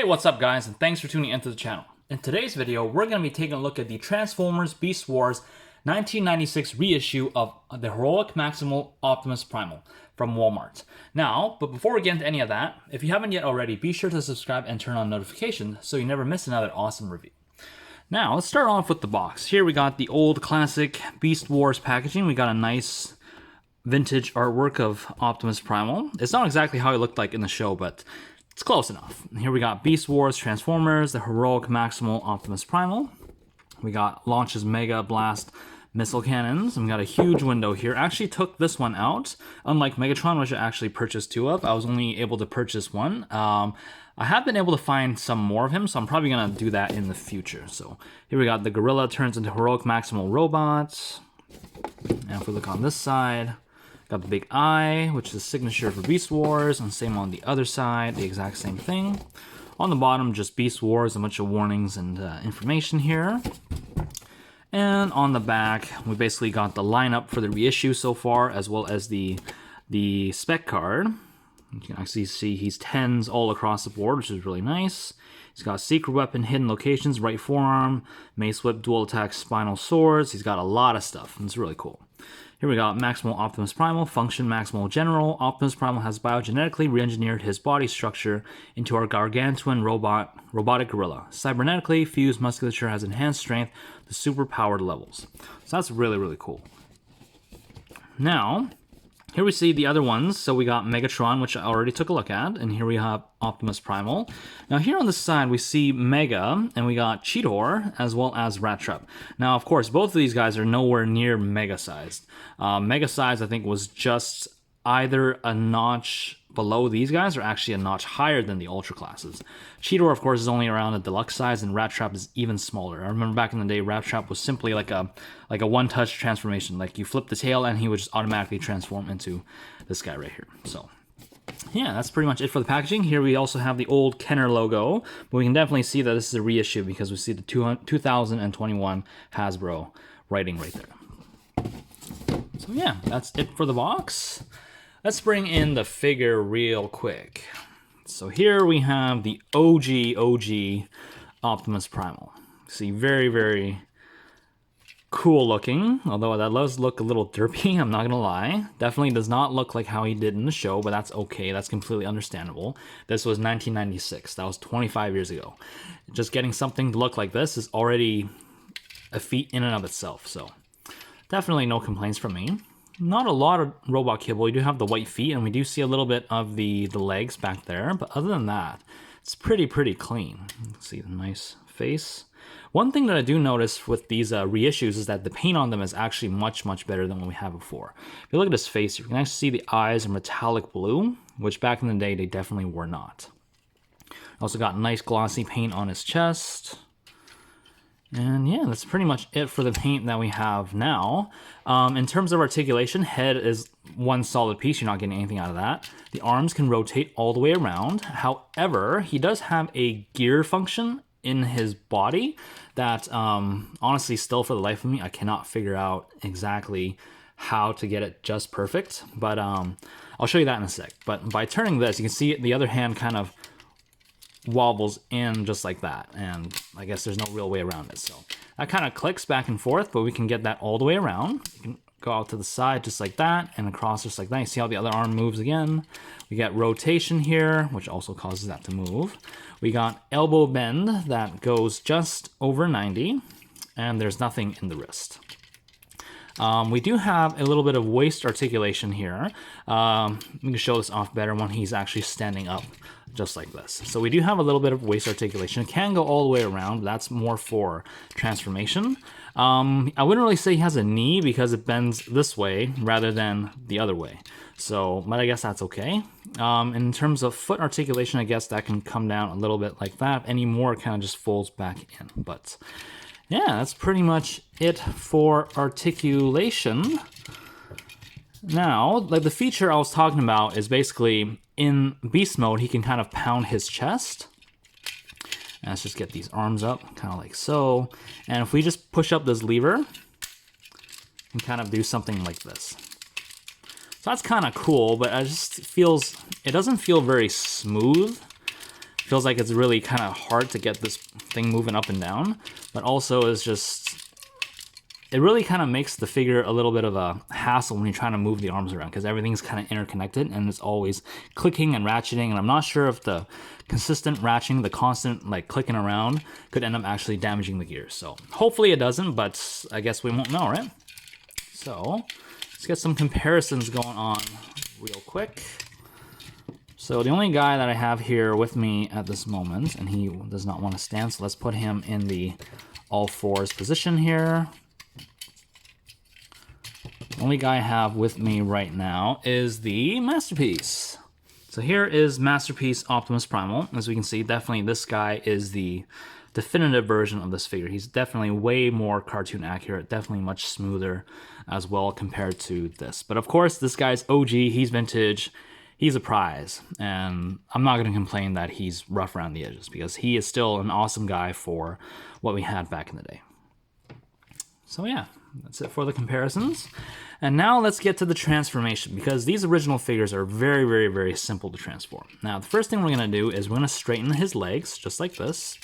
what's up guys, and thanks for tuning into the channel. In today's video, we're going to be taking a look at the Transformers Beast Wars 1996 reissue of the Heroic Maximal Optimus Primal from Walmart. Now, but before we get into any of that, if you haven't yet already, be sure to subscribe and turn on notifications so you never miss another awesome review. Now, let's start off with the box. Here we got the old classic Beast Wars packaging. We got a nice vintage artwork of Optimus Primal. It's not exactly how he looked like in the show, but it's close enough. Here we got Beast Wars Transformers, the Heroic Maximal Optimus Primal. We got Launch's Mega Blast missile cannons, and we got a huge window here. I actually took this one out, unlike Megatron, which I actually purchased two of. I was only able to purchase one. I have been able to find some more of him, so I'm probably going to do that in the future. So here we got the Gorilla turns into Heroic Maximal Robot. And if we look on this side, got the big eye, which is a signature for Beast Wars, and same on the other side, the exact same thing. On the bottom, just Beast Wars, a bunch of warnings and information here. And on the back, we basically got the lineup for the reissue so far, as well as the spec card. You can actually see he's 10s all across the board, which is really nice. He's got secret weapon, hidden locations, right forearm, mace whip, dual attack, spinal swords. He's got a lot of stuff, and it's really cool. Here we got Maximal Optimus Primal, Function Maximal General. Optimus Primal has biogenetically re-engineered his body structure into our gargantuan robotic gorilla. Cybernetically fused musculature has enhanced strength to super-powered levels. So that's really, really cool. Now, here we see the other ones. So we got Megatron, which I already took a look at, and here we have Optimus Primal. Now here on the side, we see Mega, and we got Cheetor, as well as Rat Trap. Now, of course, both of these guys are nowhere near Mega-sized. Mega-sized, I think, was just either a notch below these guys or actually a notch higher than the Ultra classes. Cheetor, of course, is only around a deluxe size, and Rat Trap is even smaller. I remember back in the day, Rat Trap was simply like a one-touch transformation. Like you flip the tail and he would just automatically transform into this guy right here. So yeah, that's pretty much it for the packaging. Here we also have the old Kenner logo, but we can definitely see that this is a reissue because we see the 2021 Hasbro writing right there. So yeah, that's it for the box. Let's bring in the figure real quick. So here we have the OG Optimus Primal. See, very, very cool looking, although that does look a little derpy, I'm not gonna lie. Definitely does not look like how he did in the show, but that's okay, that's completely understandable. This was 1996, that was 25 years ago. Just getting something to look like this is already a feat in and of itself, so definitely no complaints from me. Not a lot of robot kibble. We do have the white feet, and we do see a little bit of the legs back there, but other than that, it's pretty clean. Let's see the nice face. One thing that I do notice with these reissues is that the paint on them is actually much better than what we had before. If you look at his face, you can actually see the eyes are metallic blue, which back in the day, they definitely were not. Also got nice glossy paint on his chest. And yeah, that's pretty much it for the paint that we have now. In terms of articulation, head is one solid piece. You're not getting anything out of that. The arms can rotate all the way around. However, he does have a gear function in his body that honestly, still for the life of me, I cannot figure out exactly how to get it just perfect. But I'll show you that in a sec. But by turning this, you can see the other hand kind of wobbles in just like that, and I guess there's no real way around it, so that kind of clicks back and forth, but we can get that all the way around. You can go out to the side just like that and across just like that. You see how the other arm moves again. We get rotation here, which also causes that to move. We got elbow bend that goes just over 90, and there's nothing in the wrist. We do have a little bit of waist articulation here. We can show this off better when he's actually standing up, just like this. So we do have a little bit of waist articulation. It can go all the way around, but that's more for transformation. I wouldn't really say he has a knee because it bends this way rather than the other way. So, but I guess that's okay. In terms of foot articulation, I guess that can come down a little bit like that. Any more kind of just folds back in, but yeah, that's pretty much it for articulation. Now, like the feature I was talking about is basically in beast mode, he can kind of pound his chest. And let's just get these arms up, kind of like so. And if we just push up this lever, we can kind of do something like this. So that's kind of cool, but it doesn't feel very smooth. feels like it's really kind of hard to get this thing moving up and down, but also is just, it really kind of makes the figure a little bit of a hassle when you're trying to move the arms around, because everything's kind of interconnected and it's always clicking and ratcheting, and I'm not sure if the consistent ratcheting, the constant like clicking around could end up actually damaging the gears. So hopefully it doesn't, but I guess we won't know, right? So let's get some comparisons going on real quick. So the only guy that I have here with me at this moment, and he does not want to stand, so let's put him in the all fours position here. The only guy I have with me right now is the Masterpiece. So here is Masterpiece Optimus Primal. As we can see, definitely this guy is the definitive version of this figure. He's definitely way more cartoon accurate, definitely much smoother as well compared to this. But of course, this guy's OG, he's vintage, he's a prize. And I'm not going to complain that he's rough around the edges, because he is still an awesome guy for what we had back in the day. So yeah, that's it for the comparisons. And now let's get to the transformation, because these original figures are very, very, very simple to transform. Now, the first thing we're going to do is we're going to straighten his legs, just like this.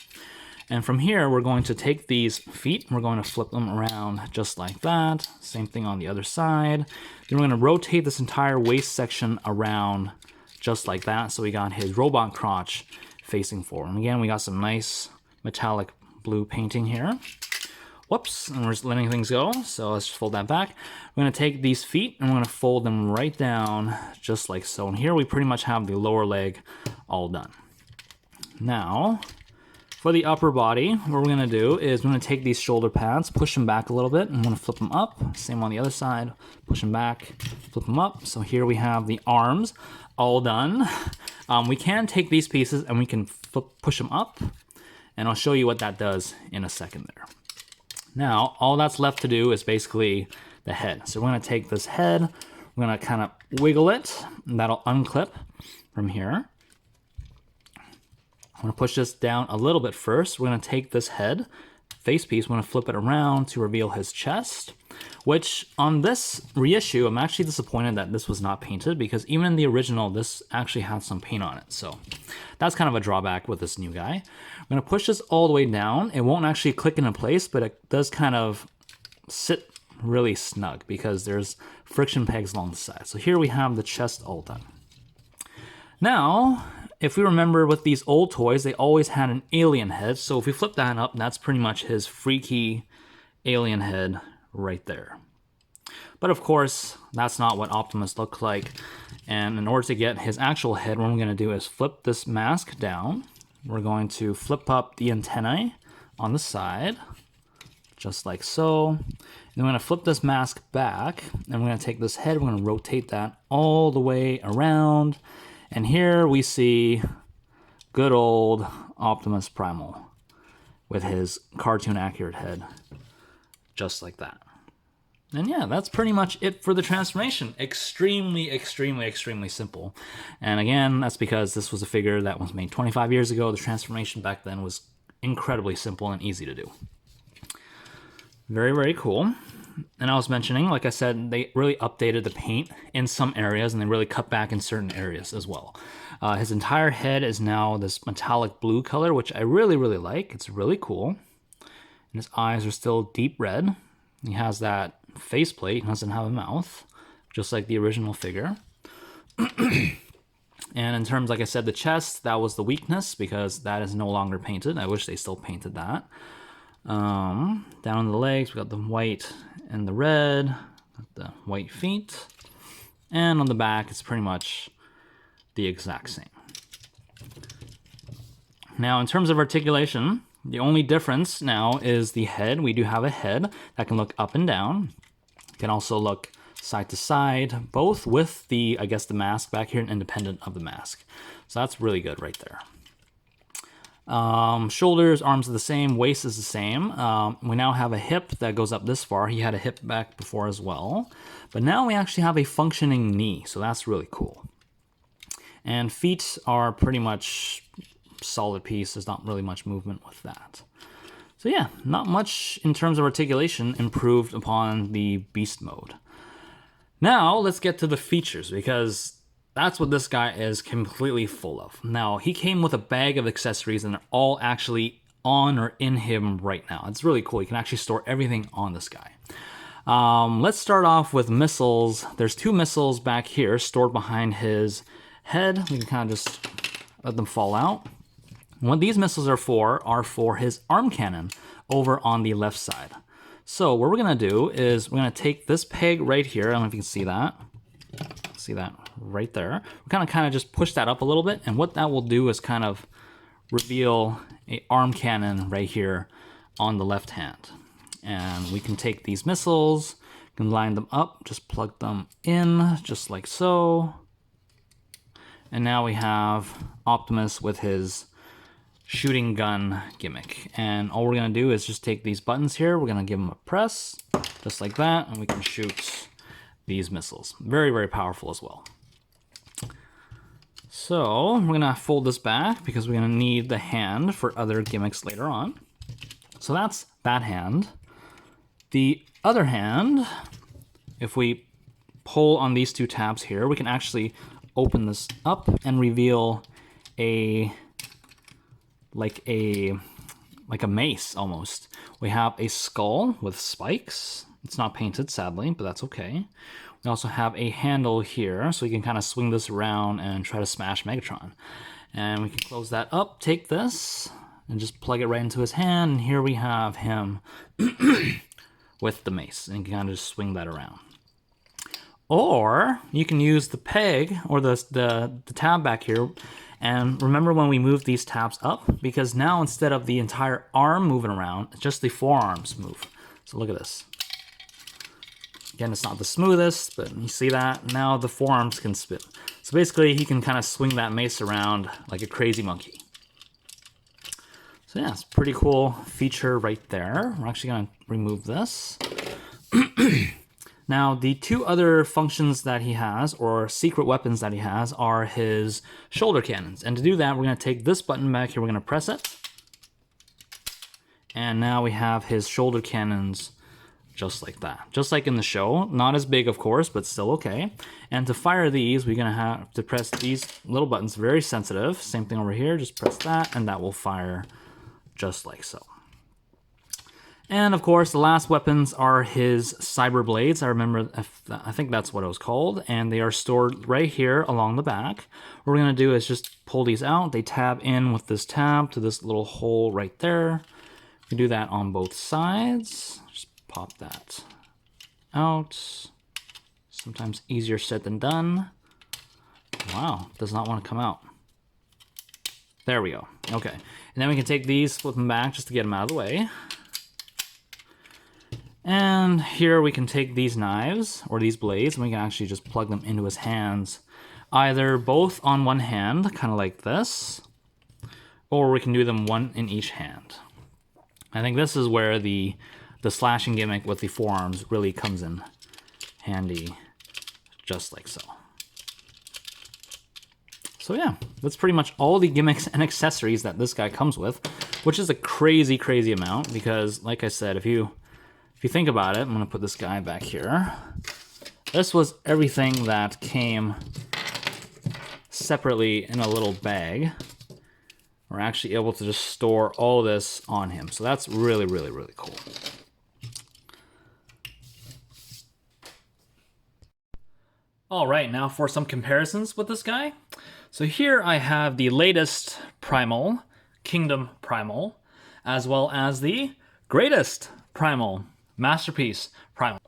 And from here, we're going to take these feet, we're going to flip them around just like that. Same thing on the other side. Then we're going to rotate this entire waist section around just like that. So we got his robot crotch facing forward. And again, we got some nice metallic blue painting here. Whoops, and we're just letting things go. So let's just fold that back. We're going to take these feet and we're going to fold them right down just like so. And here we pretty much have the lower leg all done. Now, for the upper body, what we're going to do is we're going to take these shoulder pads, push them back a little bit, and I'm going to flip them up. Same on the other side, push them back, flip them up. So here we have the arms all done. We can take these pieces and we can push them up, and I'll show you what that does in a second there. Now, all that's left to do is basically the head. So we're going to take this head, we're going to kind of wiggle it, and that'll unclip from here. I'm going to push this down a little bit first. We're going to take this head face piece, we're going to flip it around to reveal his chest, which on this reissue, I'm actually disappointed that this was not painted, because even in the original, this actually had some paint on it. So that's kind of a drawback with this new guy. I'm going to push this all the way down. It won't actually click into place, but it does kind of sit really snug because there's friction pegs along the side. So here we have the chest all done. Now, if we remember with these old toys, they always had an alien head. So if we flip that up, that's pretty much his freaky alien head right there. But of course, that's not what Optimus looked like. And in order to get his actual head, what we're going to do is flip this mask down. We're going to flip up the antennae on the side, just like so. And then we're going to flip this mask back, and we're going to take this head, we're going to rotate that all the way around. And here we see good old Optimus Primal with his cartoon accurate head, just like that. And yeah, that's pretty much it for the transformation. Extremely, extremely, extremely simple. And again, that's because this was a figure that was made 25 years ago. The transformation back then was incredibly simple and easy to do. Very, very cool. And I was mentioning, like I said, they really updated the paint in some areas, and they really cut back in certain areas as well. His entire head is now this metallic blue color, which I really, really like. It's really cool. And his eyes are still deep red. He has that faceplate, doesn't have a mouth, just like the original figure. And in terms, like I said, the chest, that was the weakness because that is no longer painted. I wish they still painted that. Down on the legs, we got the white and the red, the white feet. And on the back, it's pretty much the exact same. Now, in terms of articulation, the only difference now is the head. We do have a head that can look up and down. It can also look side to side, both with the, I guess, the mask back here and independent of the mask. So that's really good right there. Shoulders, arms are the same, waist is the same. We now have a hip that goes up this far. He had a hip back before as well. But now we actually have a functioning knee, so that's really cool. And feet are pretty much solid piece. There's not really much movement with that. So yeah, not much in terms of articulation improved upon the Beast mode. Now let's get to the features, because That's what this guy is completely full of. Now, he came with a bag of accessories and they're all actually on or in him right now. It's really cool. You can actually store everything on this guy. Let's start off with missiles. There's 2 missiles back here stored behind his head. We can kind of just let them fall out. What these missiles are for his arm cannon over on the left side. So what we're gonna do is we're gonna take this peg right here. I don't know if you can see that. See that right there. We're kind of just push that up a little bit, and what that will do is kind of reveal a arm cannon right here on the left hand. And we can take these missiles, can line them up, just plug them in, just like so. And now we have Optimus with his shooting gun gimmick. And all we're gonna do is just take these buttons here, we're gonna give them a press, just like that, and we can shoot these missiles. Very, very powerful as well. So we're gonna fold this back because we're gonna need the hand for other gimmicks later on. So that's that hand. The other hand, if we pull on these 2 tabs here, we can actually open this up and reveal like a mace almost. We have a skull with spikes. It's not painted, sadly, but that's okay. We also have a handle here, so we can kind of swing this around and try to smash Megatron. And we can close that up, take this, and just plug it right into his hand, and here we have him with the mace, and you can kind of just swing that around. Or you can use the peg, or the tab back here, and remember when we moved these tabs up? Because now instead of the entire arm moving around, just the forearms move. So look at this. Again, it's not the smoothest, but you see that? Now the forearms can spin. So basically, he can kind of swing that mace around like a crazy monkey. So yeah, it's a pretty cool feature right there. We're actually going to remove this. Now, the 2 other functions that he has, or secret weapons that he has, are his shoulder cannons. And to do that, we're going to take this button back here, we're going to press it. And now we have his shoulder cannons just like that. Just like in the show. Not as big, of course, but still okay. And to fire these, we're going to have to press these little buttons, very sensitive. Same thing over here, just press that, and that will fire just like so. And of course, the last weapons are his cyber blades. I think that's what it was called, and they are stored right here along the back. What we're going to do is just pull these out. They tab in with this tab to this little hole right there. We can do that on both sides. Just pop that out. Sometimes easier said than done. Wow, does not want to come out. There we go. Okay, and then we can take these, flip them back just to get them out of the way. And here we can take these knives, or these blades, and we can actually just plug them into his hands. Either both on one hand, kind of like this, or we can do them one in each hand. I think this is where the slashing gimmick with the forearms really comes in handy, just like so. So yeah, that's pretty much all the gimmicks and accessories that this guy comes with, which is a crazy, crazy amount, because like I said, if you think about it, I'm gonna put this guy back here. This was everything that came separately in a little bag. We're actually able to just store all this on him. So that's really, really, really cool. All right, now for some comparisons with this guy. So here I have the latest Primal, Kingdom Primal, as well as the greatest Primal, Masterpiece Primal.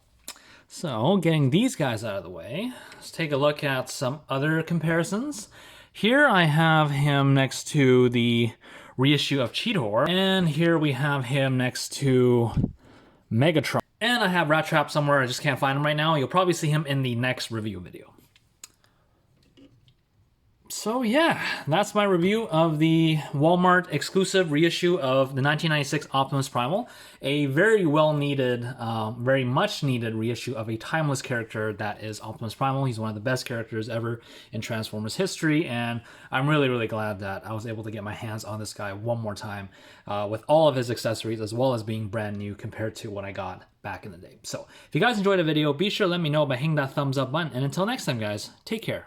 So getting these guys out of the way, let's take a look at some other comparisons. Here I have him next to the reissue of Cheetor, and here we have him next to Megatron. And I have Rat Trap somewhere, I just can't find him right now. You'll probably see him in the next review video. So yeah, that's my review of the Walmart exclusive reissue of the 1996 Optimus Primal. A very well needed, very much needed reissue of a timeless character that is Optimus Primal. He's one of the best characters ever in Transformers history, and I'm really, really glad that I was able to get my hands on this guy one more time with all of his accessories, as well as being brand new compared to what I got back in the day. So if you guys enjoyed the video, be sure to let me know by hitting that thumbs up button, and until next time guys, take care.